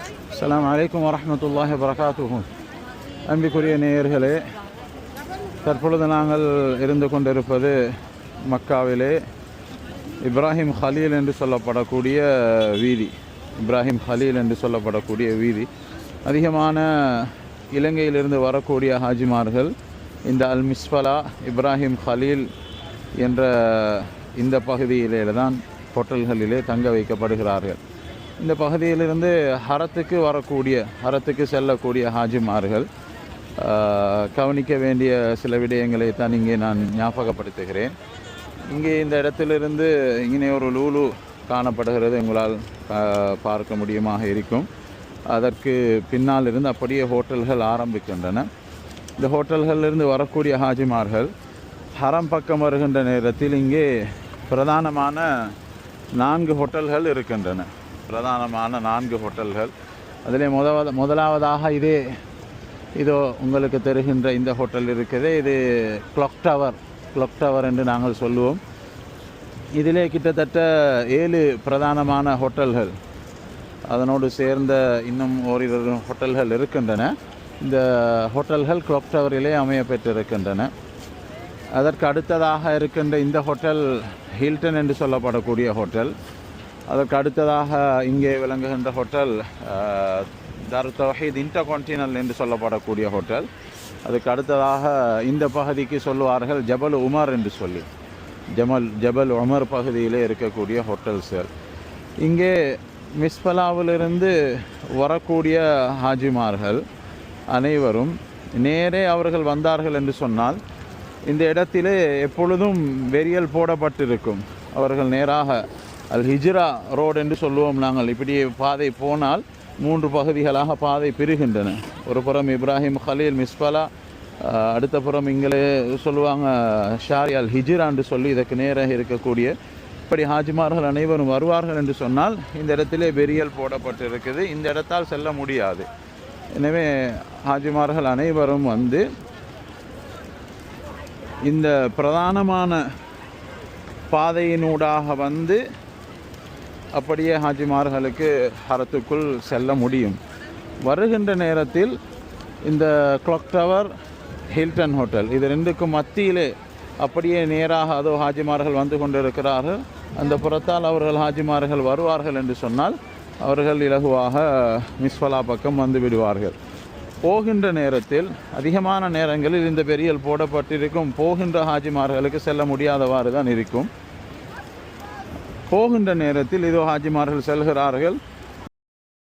அஸ்ஸலாமு அலைக்கும் வரஹ்மத்துல்லாஹி வபரகாத்துஹு. அன்பிற்குரிய நேயர்களே, தற்பொழுது நாங்கள் இருந்து கொண்டிருப்பது மக்காவிலே இப்ராஹிம் ஹலீல் என்று சொல்லப்படக்கூடிய வீதி. இப்ராஹிம் ஹலீல் என்று சொல்லப்படக்கூடிய வீதி. அதிகமான இலங்கையிலிருந்து வரக்கூடிய ஹாஜிமார்கள் இந்த அல் மிஸ்ஃபலா இப்ராஹிம் ஹலீல் என்ற இந்த பகுதியிலே தான் ஹோட்டல்களிலே தங்க வைக்கப்படுகிறார்கள். இந்த பகுதியிலிருந்து ஹரத்துக்கு செல்லக்கூடிய ஹாஜிமார்கள் கவனிக்க வேண்டிய சில விடயங்களை தான் இங்கே நான் ஞாபகப்படுத்துகிறேன். இங்கே இந்த இடத்திலிருந்து இங்கே ஒரு லூலு காணப்படுகிறது, உங்களால் பார்க்க முடியுமாக இருக்கும். அதற்கு பின்னால் இருந்து அப்படியே ஹோட்டல்கள் ஆரம்பிக்கின்றன. இந்த ஹோட்டல்களிலிருந்து வரக்கூடிய ஹாஜிமார்கள் ஹரம் பக்கம் வருகின்ற நேரத்தில் இங்கே பிரதானமான 4 ஹோட்டல்கள் இருக்கின்றன. பிரதானமான 4 ஹோட்டல்கள். அதிலே முதலாவதாக இதோ உங்களுக்கு தெரிகின்ற இந்த ஹோட்டல் இருக்குது. இது கிளாக் டவர் என்று நாங்கள் சொல்லுவோம். இதிலே கிட்டத்தட்ட 7 பிரதானமான ஹோட்டல்கள், அதனோடு சேர்ந்த இன்னும் ஓரிரு ஹோட்டல்கள் இருக்கின்றன. இந்த ஹோட்டல்கள் கிளாக் டவரிலே அமைய பெற்றிருக்கின்றன. அதற்கு அடுத்ததாக இருக்கின்ற இந்த ஹோட்டல் ஹில்டன் என்று சொல்லப்படக்கூடிய ஹோட்டல். அதற்கு அடுத்ததாக இங்கே விளங்குகின்ற ஹோட்டல் தாருத் தௌஹீத் இன்டர்கான்டினல் என்று சொல்லப்படக்கூடிய ஹோட்டல். அதுக்கு அடுத்ததாக இந்த பகுதிக்கு சொல்லுவார்கள் ஜபல் உமர் என்று சொல்லி, ஜபல் உமர் பகுதியிலே இருக்கக்கூடிய ஹோட்டல்ஸ்கள். இங்கே மிஸ்ஃபலாவிலிருந்து வரக்கூடிய ஹாஜிமார்கள் அனைவரும் நேரே அவர்கள் வந்தார்கள் என்று சொன்னால் இந்த இடத்திலே எப்பொழுதும் வெறியல் போடப்பட்டிருக்கும். அவர்கள் நேராக அல் ஹிஜ்ரா ரோடு என்று சொல்லுவோம் நாங்கள். இப்படி பாதை போனால் 3 பகுதிகளாக பாதை பிரிகின்றன. ஒரு புறம் இப்ராஹிம் ஹலீல் மிஸ்ஃபலா, அடுத்த புறம் இங்கே சொல்லுவாங்க ஷாரி அல் ஹிஜ்ரா என்று சொல்லி இதற்கு நேராக இருக்கக்கூடிய இப்படி ஹாஜிமார்கள் அனைவரும் வருவார்கள் என்று சொன்னால் இந்த இடத்திலே வெறியல் போடப்பட்டிருக்குது. இந்த இடத்தால் செல்ல முடியாது. எனவே ஹாஜிமார்கள் அனைவரும் வந்து இந்த பிரதானமான பாதையினூடாக வந்து அப்படியே ஹாஜிமார்களுக்கு ஹரத்துக்குள் செல்ல முடியும். வருகின்ற நேரத்தில் இந்த கிளாக் டவர் ஹில்டன் ஹோட்டல் இது 2க்கும் மத்தியிலே அப்படியே நேராக அதோ ஹாஜிமார்கள் வந்து கொண்டிருக்கிறார்கள். அந்த புறத்தால் அவர்கள் ஹாஜிமார்கள் வருவார்கள் என்று சொன்னால் அவர்கள் இலகுவாக மிஸ்ஃபலா பக்கம் வந்து விடுவார்கள். போகின்ற நேரத்தில் அதிகமான நேரங்களில் இந்த வெறியல் போடப்பட்டிருக்கும். போகின்ற ஹாஜிமார்களுக்கு செல்ல முடியாதவாறு தான் இருக்கும். போகின்ற நேரத்தில் இதோ ஹாஜிமார்கள் செல்கிறார்கள்.